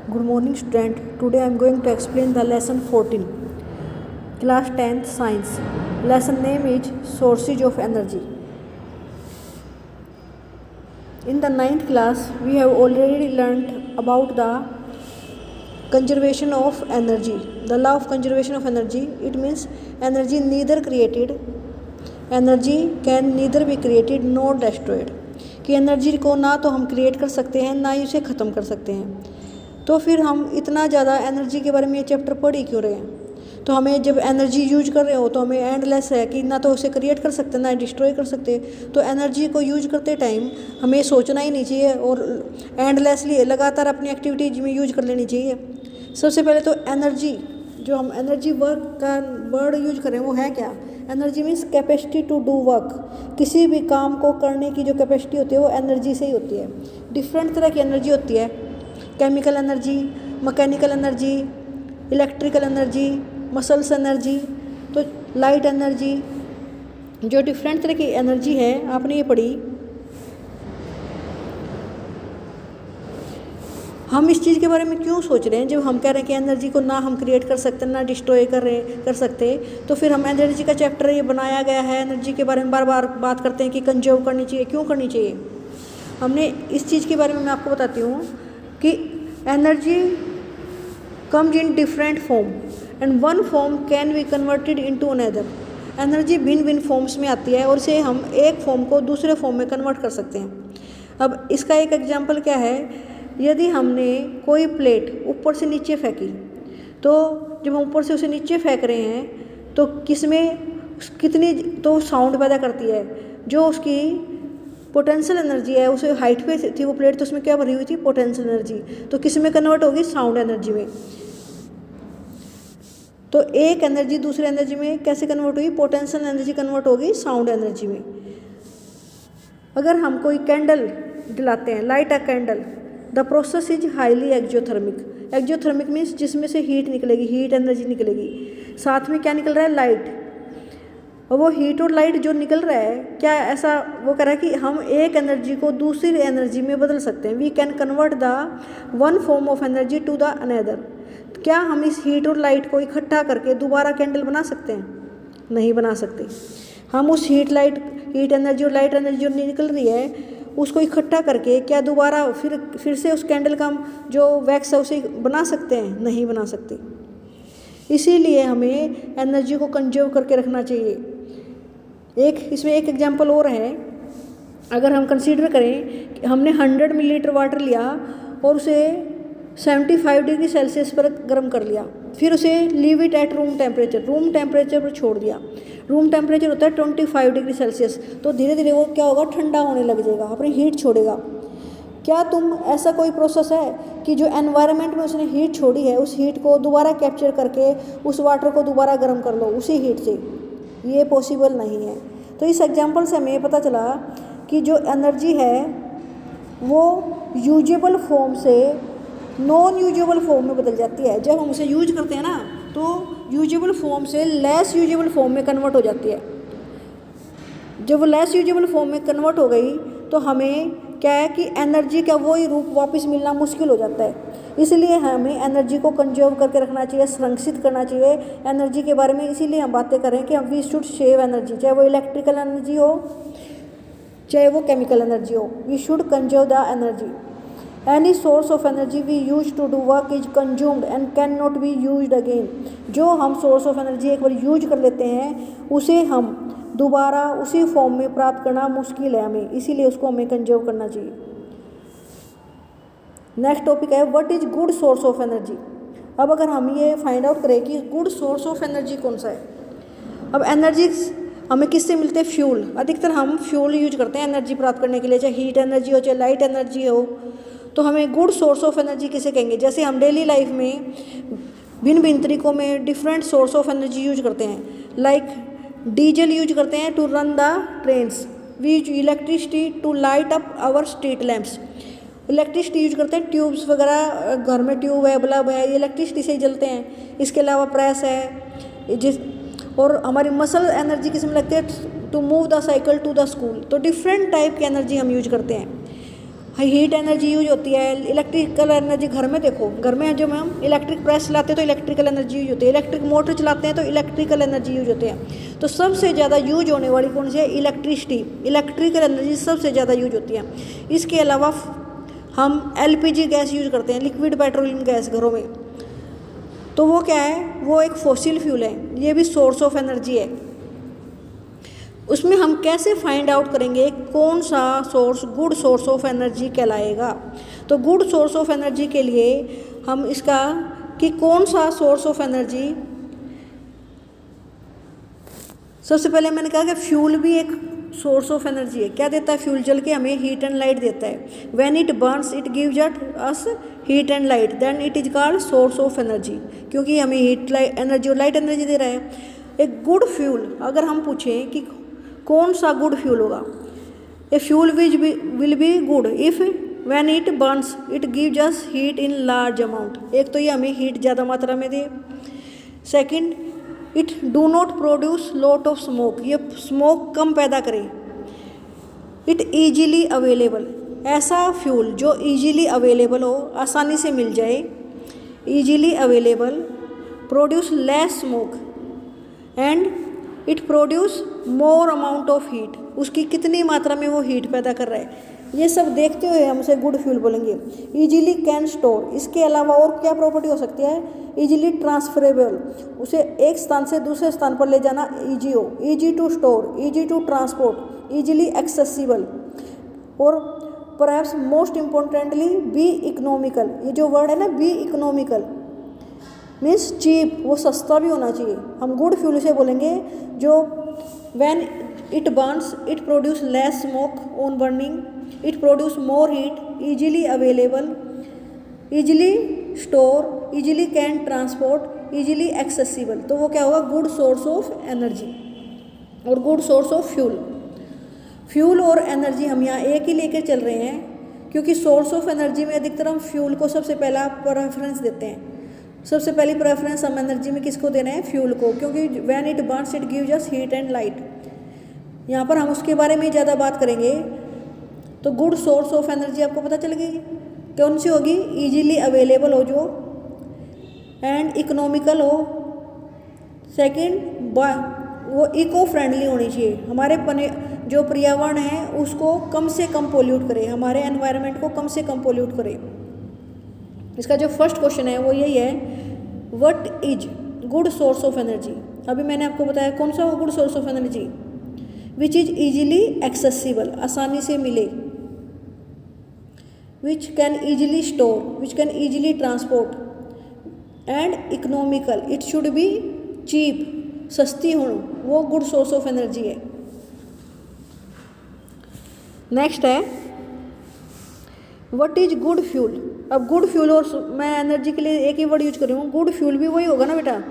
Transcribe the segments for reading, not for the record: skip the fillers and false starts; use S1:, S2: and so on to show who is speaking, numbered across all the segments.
S1: Good morning student. Today I am going to explain the lesson 14. Class 10th Science. Lesson name is Sources of Energy. In the 9th class we have already learnt about the conservation of energy. The law of conservation of energy. It means energy can neither be created nor destroyed. कि energy को ना तो हम create कर सकते हैं ना ही उसे ख़त्म कर सकते हैं। तो फिर हम इतना ज़्यादा एनर्जी के बारे में ये चैप्टर पढ़ ही क्यों रहे हैं। तो हमें जब एनर्जी यूज कर रहे हो तो हमें एंडलेस है कि ना तो उसे क्रिएट कर सकते ना डिस्ट्रॉय कर सकते। तो एनर्जी को यूज करते टाइम हमें सोचना ही नहीं चाहिए और एंडलेसली लगातार अपनी एक्टिविटीज में यूज कर लेनी चाहिए। सबसे पहले तो एनर्जी, जो हम एनर्जी वर्क का वर्ड यूज करें वो है क्या। Energy means capacity to do work. किसी भी काम को करने की जो कैपेसिटी होती है वो एनर्जी से ही होती है। डिफरेंट तरह की एनर्जी होती है, chemical energy, mechanical energy, electrical energy, muscles energy, तो लाइट एनर्जी, जो डिफरेंट तरह की एनर्जी है आपने ये पढ़ी। हम इस चीज़ के बारे में क्यों सोच रहे हैं, जब हम कह रहे हैं कि एनर्जी को ना हम क्रिएट कर सकते ना डिस्ट्रॉय कर सकते, तो फिर हम एनर्जी का चैप्टर ये बनाया गया है। एनर्जी के बारे में बार बार बात करते हैं कि कंजर्व करनी चाहिए, क्यों करनी चाहिए। हमने इस चीज़ के बारे में मैं आपको बताती हूँ कि energy comes in different form and one form can be converted into another. Energy भिन्न भिन्न फॉर्म्स में आती है और इसे हम एक फॉर्म को दूसरे फॉर्म में कन्वर्ट कर सकते हैं। अब इसका एक एग्जांपल क्या है, यदि हमने कोई प्लेट ऊपर से नीचे फेंकी, तो जब हम ऊपर से उसे नीचे फेंक रहे हैं तो कितनी तो साउंड पैदा करती है। जो उसकी पोटेंशियल एनर्जी है, उसे हाइट पे थी वो प्लेट, तो उसमें क्या भरी हुई थी, पोटेंशियल एनर्जी। तो किस में कन्वर्ट होगी, साउंड एनर्जी में। तो एक एनर्जी दूसरे एनर्जी में कैसे कन्वर्ट हुई, पोटेंशियल एनर्जी कन्वर्ट होगी साउंड एनर्जी में। अगर हम कोई कैंडल जलाते हैं, light a candle, the process is highly exothermic. Exothermic means जिसमें से हीट निकलेगी, हीट एनर्जी निकलेगी। साथ में क्या निकल रहा है, लाइट। और वो हीट और लाइट जो निकल रहा है, क्या ऐसा वो कह रहा है कि हम एक एनर्जी को दूसरी एनर्जी में बदल सकते हैं। We can convert the one form of energy to the another. क्या हम इस हीट और लाइट को इकट्ठा करके दोबारा कैंडल बना सकते हैं, नहीं बना सकते। हम उस हीट एनर्जी और लाइट एनर्जी जो निकल रही है उसको इकट्ठा करके क्या दोबारा फिर से उस कैंडल का जो वैक्स है उसे बना सकते हैं, नहीं बना सकते। इसीलिए हमें एनर्जी को कंजर्व करके रखना चाहिए। इसमें एक एग्जांपल और है। अगर हम कंसीडर करें कि हमने 100 मिलीलीटर वाटर लिया और उसे 75 डिग्री सेल्सियस पर गर्म कर लिया, फिर उसे leave it at room temperature पर छोड़ दिया। रूम टेम्परेचर होता है 25 डिग्री सेल्सियस। तो धीरे धीरे वो क्या होगा, ठंडा होने लग जाएगा, अपनी हीट छोड़ेगा। क्या ऐसा कोई प्रोसेस है कि जो एनवायरनमेंट में उसने हीट छोड़ी है उस हीट को दोबारा कैप्चर करके उस वाटर को दोबारा गर्म कर लो उसी हीट से, ये पॉसिबल नहीं है। तो इस एग्जांपल से हमें पता चला कि जो एनर्जी है वो यूजेबल फॉर्म से नॉन यूजेबल फॉर्म में बदल जाती है। जब हम उसे यूज करते हैं ना तो यूजेबल फॉर्म से लेस यूजेबल फॉर्म में कन्वर्ट हो जाती है। जब वो लेस यूजेबल फॉर्म में कन्वर्ट हो गई तो हमें क्या है कि एनर्जी का वही रूप वापस मिलना मुश्किल हो जाता है। इसलिए हमें एनर्जी को कंजर्व करके रखना चाहिए, संरक्षित करना चाहिए एनर्जी के बारे में। इसीलिए हम बातें करें कि हम वी शुड सेव एनर्जी, चाहे वो इलेक्ट्रिकल एनर्जी हो चाहे वो केमिकल एनर्जी हो, we should conserve the energy. Any source of energy we use to do work is consumed and cannot be used again। जो हम सोर्स ऑफ एनर्जी एक बार use कर लेते हैं उसे हम दोबारा उसी फॉर्म में प्राप्त करना मुश्किल है हमें, इसीलिए उसको हमें कंजर्व करना चाहिए। नेक्स्ट टॉपिक है what is good source of energy. अब अगर हम ये फाइंड आउट करें कि गुड सोर्स ऑफ एनर्जी कौन सा है। अब एनर्जी हमें किससे मिलते हैं, फ्यूल। अधिकतर हम फ्यूल यूज करते हैं एनर्जी प्राप्त करने के लिए, चाहे हीट एनर्जी हो चाहे लाइट एनर्जी हो। तो हमें गुड सोर्स ऑफ एनर्जी किसे कहेंगे, जैसे हम डेली लाइफ में भिन्न भिन्न तरीकों में different source of energy use करते हैं। लाइक डीजल यूज करते हैं to run the trains, we use electricity to light up our street lamps. Electricity use करते हैं, ट्यूब्स वगैरह घर में ट्यूब है, बल्ब है, ये इलेक्ट्रिसिटी से ही जलते हैं। इसके अलावा प्रेस है और हमारी मसल एनर्जी किस में लगती है, to move the cycle to the school. तो डिफरेंट टाइप की एनर्जी हम यूज करते हैं। हीट एनर्जी यूज होती है। इलेक्ट्रिकल एनर्जी घर में देखो, घर में जो हम इलेक्ट्रिक प्रेस चलाते हैं तो इलेक्ट्रिकल एनर्जी यूज होती है, इलेक्ट्रिक मोटर चलाते हैं तो इलेक्ट्रिकल एनर्जी यूज होते हैं। तो सबसे ज़्यादा यूज होने वाली कौन सी है? इलेक्ट्रिसिटी, इलेक्ट्रिकल एनर्जी सबसे ज़्यादा यूज होती है। इसके अलावा हम LPG गैस यूज करते हैं, लिक्विड पेट्रोलियम गैस घरों में, तो वो क्या है? वो एक फॉसिल फ्यूल है, ये भी सोर्स ऑफ एनर्जी है। उसमें हम कैसे फाइंड आउट करेंगे कौन सा source good source of energy कहलाएगा? तो गुड सोर्स ऑफ एनर्जी के लिए हम इसका कि कौन सा सोर्स ऑफ एनर्जी, सबसे पहले मैंने कहा कि फ्यूल भी एक सोर्स ऑफ एनर्जी है। क्या देता है फ्यूल? जल के हमें हीट एंड लाइट देता है। When it burns it gives us heat and light, then it is called source of energy, क्योंकि हमें हीट एनर्जी और लाइट एनर्जी दे रहा है। एक गुड फ्यूल, अगर हम पूछें कि कौन सा गुड फ्यूल होगा, a fuel will be good if when it burns it gives us heat in large amount. एक तो ये हमें हीट ज़्यादा मात्रा में दे। Second, it do not produce lot of smoke, ये स्मोक कम पैदा करे। इट ईजीली अवेलेबल, ऐसा फ्यूल जो ईजीली अवेलेबल हो, आसानी से मिल जाए, easily available, produce less smoke and it produce more amount of heat, उसकी कितनी मात्रा में वो हीट पैदा कर रहा है, ये सब देखते हुए हम उसे गुड फ्यूल बोलेंगे। ईजिली कैन स्टोर, इसके अलावा और क्या प्रॉपर्टी हो सकती है? ईजिली ट्रांसफरेबल, उसे एक स्थान से दूसरे स्थान पर ले जाना ईजी हो, easy to store, easy to transport, easily accessible, और perhaps most importantly be economical. ये जो वर्ड है ना, बी इकोनॉमिकल मीन्स चीप, वो सस्ता भी होना चाहिए। हम गुड फ्यूल से बोलेंगे जो when it burns it produce less smoke on burning, it produce more heat, easily available, easily store, easily can transport, easily accessible. तो वो क्या होगा? गुड सोर्स ऑफ एनर्जी और good source of fuel. Fuel और energy हम यहाँ एक ही लेकर चल रहे हैं, क्योंकि सोर्स ऑफ एनर्जी में अधिकतर हम फ्यूल को सबसे पहला प्रेफरेंस देते हैं। सबसे पहली प्रेफरेंस हम एनर्जी में किसको देना है? फ्यूल को, क्योंकि when it burns it gives us heat and light. यहाँ पर हम उसके बारे में ज़्यादा बात करेंगे। तो गुड सोर्स ऑफ एनर्जी आपको पता चल गई कौन सी होगी? ईजीली अवेलेबल हो जो, एंड इकोनॉमिकल हो। सेकंड, वो इको फ्रेंडली होनी चाहिए, हमारे जो पर्यावरण है उसको कम से कम पोल्यूट करे, हमारे एनवायरनमेंट को कम से कम पोल्यूट करे। इसका जो फर्स्ट क्वेश्चन है वो यही है, what is good source of energy? अभी मैंने आपको बताया कौन सा वो good source of energy? Which is easily accessible, आसानी से मिले, which can easily store, which can easily transport, and economical, it should be cheap, सस्ती हो, वो गुड सोर्स ऑफ एनर्जी है। नेक्स्ट है व्हाट इज गुड फ्यूल? अब good fuel और मैं एनर्जी के लिए एक ही वर्ड यूज कर रही हूँ, गुड फ्यूल भी वही होगा ना बेटा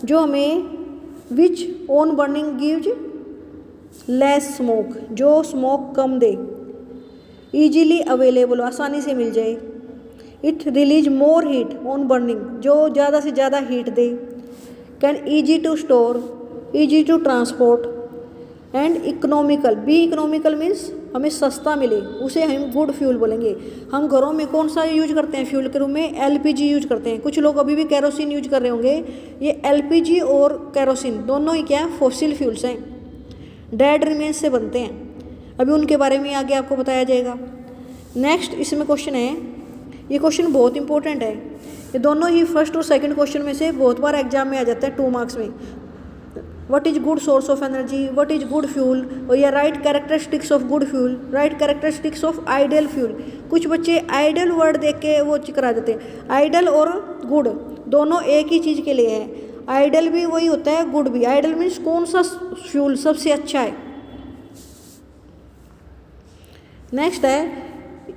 S1: जो हमें which on burning gives less smoke, जो स्मोक कम दे, ईजीली अवेलेबल, आसानी से मिल जाए, it release more heat on burning, जो ज़्यादा से ज़्यादा हीट दे, can easy to store, easy to transport, and economical, be economical means हमें सस्ता मिले, उसे हम गुड फ्यूल बोलेंगे। हम घरों में कौन सा यूज करते हैं फ्यूल के रूप में? LPG यूज करते हैं। कुछ लोग अभी भी कैरोसिन यूज कर रहे होंगे। ये LPG और कैरोसिन दोनों ही क्या है? फॉसिल फ्यूल्स हैं, डेड रिमेन्स से बनते हैं। अभी उनके बारे में आगे आपको बताया जाएगा। नेक्स्ट इसमें क्वेश्चन है, ये क्वेश्चन बहुत इंपॉर्टेंट है, ये दोनों ही फर्स्ट और सेकंड क्वेश्चन में से बहुत बार एग्जाम में आ जाता है 2 मार्क्स में। What is good source of energy, what is good fuel, और या right characteristics of good fuel, right characteristics of ideal fuel. कुछ बच्चे आइडियल वर्ड देख के वो करा देते हैं। आइडियल और गुड दोनों एक ही चीज़ के लिए है। आइडियल भी वही होता है, गुड भी। आइडियल मीन्स कौन सा फ्यूल सबसे अच्छा है। नेक्स्ट है,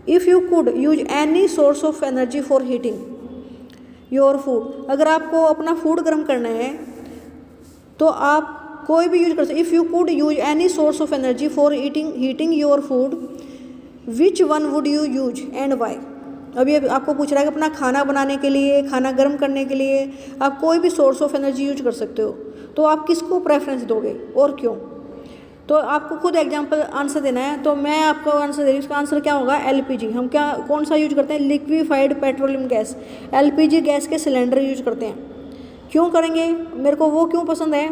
S1: if you could use any source of energy for heating your food, अगर आपको अपना फूड गर्म करना है तो आप कोई भी यूज कर सकते। If you could use any source of energy for heating your food, which one would you use and why? अभी आपको पूछ रहा है कि अपना खाना बनाने के लिए, खाना गर्म करने के लिए आप कोई भी सोर्स ऑफ एनर्जी यूज कर सकते हो, तो आप किसको प्रेफरेंस दोगे और क्यों? तो आपको खुद एग्जांपल आंसर देना है, तो मैं आपको आंसर दे रही हूँ। इसका आंसर क्या होगा? एलपीजी। हम क्या कौन सा यूज करते हैं? Liquefied petroleum gas, LPG gas के सिलेंडर यूज करते हैं। क्यों करेंगे? मेरे को वो क्यों पसंद है?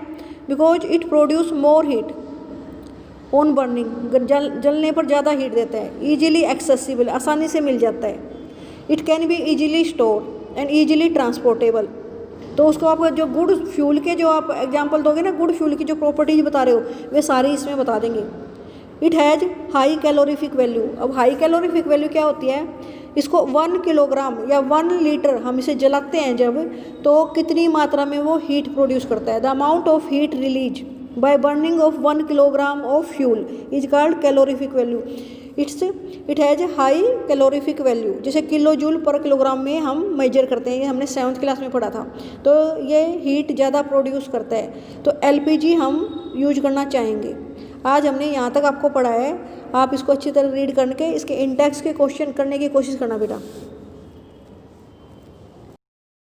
S1: Because it produce more heat on burning, जलने पर ज़्यादा हीट देता है। ईजिली एक्सेसिबल, आसानी से मिल जाता है। It can be easily store and easily transportable. तो उसको आप जो गुड फ्यूल के जो आप एग्जांपल दोगे ना, गुड फ्यूल की जो प्रॉपर्टीज बता रहे हो वे सारी इसमें बता देंगे। It has high calorific value. अब हाई कैलोरीफिक वैल्यू क्या होती है? इसको 1 किलोग्राम या 1 लीटर हम इसे जलाते हैं जब, तो कितनी मात्रा में वो हीट प्रोड्यूस करता है। The amount of heat release by burning of 1 kilogram of fuel is called calorific value. It has high calorific value. जैसे किलो जूल पर किलोग्राम में हम मेजर करते हैं, ये हमने 7th क्लास में पढ़ा था। तो ये हीट ज़्यादा प्रोड्यूस करता है, तो एलपीजी हम यूज करना चाहेंगे। आज हमने यहाँ तक आपको पढ़ा है, आप इसको अच्छी तरह रीड करके इसके इंडेक्स के क्वेश्चन करने की कोशिश करना बेटा।